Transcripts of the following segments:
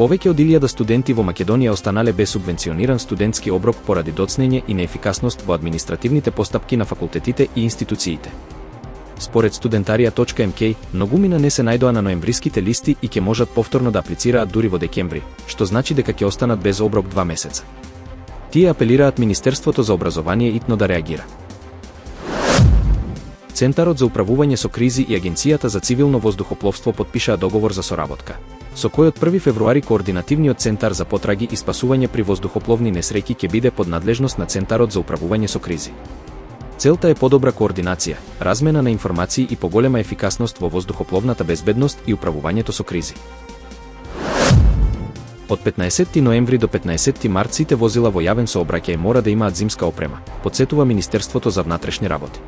Повеќе од 1000 студенти во Македонија останале без субвенциониран студентски оброк поради доцнење и неефикасност во административните постапки на факултетите и институциите. Според Studentaria.mk, многумина не се најдоа на ноемвриските листи и ќе можат повторно да аплицираат дури во декември, што значи дека ќе останат без оброк 2 месеца. Тие апелираат Министерството за образование итно да реагира. Центарот за управување со кризи и Агенцијата за цивилно воздухопловство потпишаа договор за соработка, со кој од 1 февруари координативниот центар за потраги и спасување при воздухопловни несреќи ќе биде под надлежност на Центарот за управување со кризи. Целта е подобра координација, размена на информации и поголема ефикасност во воздухопловната безбедност и управувањето со кризи. Од 15 ноември до 15 март сите возила во јавен сообраќај мора да имаат зимска опрема, потсетува Министерството за внатрешни работи.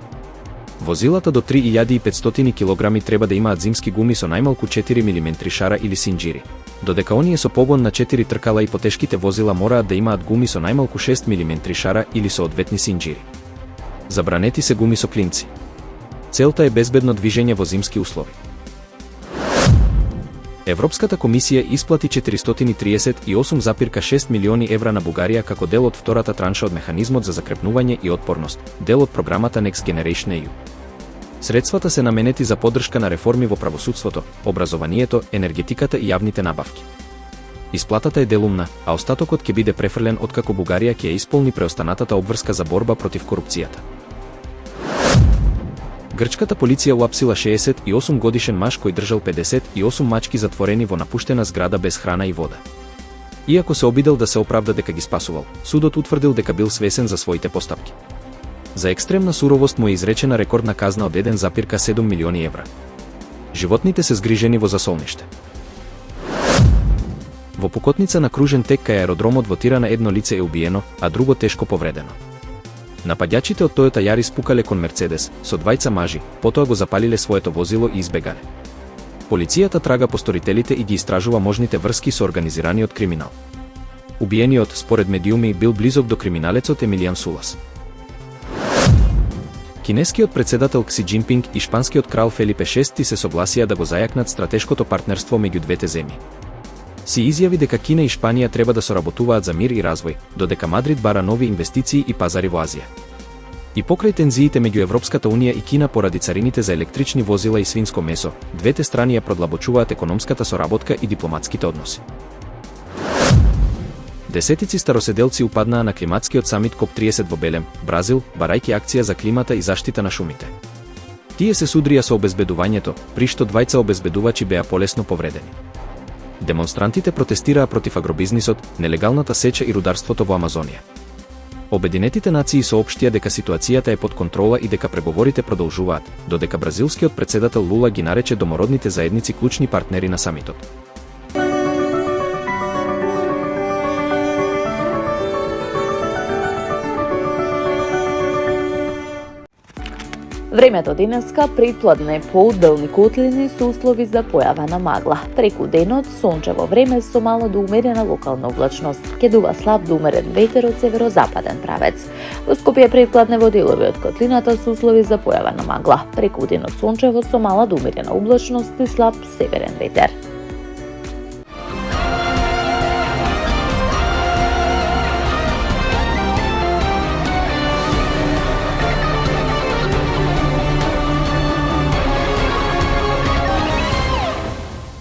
Возилата до 3500 кг треба да имаат зимски гуми со најмалку 4 мм шара или синџири, додека оние со погон на 4 тркала и потешките возила мораат да имаат гуми со најмалку 6 мм шара или соодветни синџири. Забранети се гуми со клинци. Целта е безбедно движење во зимски услови. Европската комисија исплати 438,6 милиони евра на Бугарија како дел од втората транша од механизмот за закрепнување и отпорност, дел од програмата Next Generation EU. Средствата се наменети за поддршка на реформи во правосудството, образованието, енергетиката и јавните набавки. Исплатата е делумна, а остатокот ќе биде префрлен откако Бугарија ќе исполни преостанатата обврска за борба против корупцијата. Грчката полиција уапсила 68 годишен маж кој држал 58 мачки затворени во напуштена зграда без храна и вода. Иако се обидел да се оправда дека ги спасувал, судот утврдил дека бил свесен за своите постапки. За екстремна суровост му е изречена рекордна казна од 1,7 милиони евра. Животните се згрижени во засолниште. Во пукотница на кружен тек кај аеродромот во Тирана едно лице е убиено, а друго тешко повредено. Нападјачите од Toyota Yaris пукале кон Мерцедес со двајца мажи, потоа го запалиле своето возило и избегале. Полицијата трага по сторителите и ги истражува можните врски со организираниот криминал. Убиениот, според медиуми, бил близок до криминалецот Емилијан Сулас. Кинескиот председател Кси Џинпинг и шпанскиот крал Фелипе VI се согласија да го зајакнат стратешкото партнерство меѓу двете земји. Си изјави дека Кина и Шпанија треба да соработуваат за мир и развој, додека Мадрид бара нови инвестиции и пазари во Азија. И покрај тензиите меѓу Европската унија и Кина поради царините за електрични возила и свинско месо, двете страни ја продлабочуваат економската соработка и дипломатските односи. Десетици староседелци упаднаа на климатскиот самит КОП30 во Белем, Бразил, барајќи акција за климата и заштита на шумите. Тие се судрија со обезбедувањето, при што двајца обезбедувачи беа полесно повредени. Демонстрантите протестираа против агробизнисот, нелегалната сеча и рударството во Амазонија. Обединетите нации соопштија дека ситуацијата е под контрола и дека преговорите продолжуваат, додека бразилскиот председател Лула ги нарече домородните заедници клучни партнери на самитот. Времето денеска предпладне е поудделни котлини со услови за појава на магла. Преку денот сончево време со мало до умерена локална облачност. Ќе дува слаб до умерен ветер од северозападен правец. Во Скопје предпладне во делови од котлината со услови за појава на магла. Преку денот сончево со мала до умерена облачност и слаб северен ветер.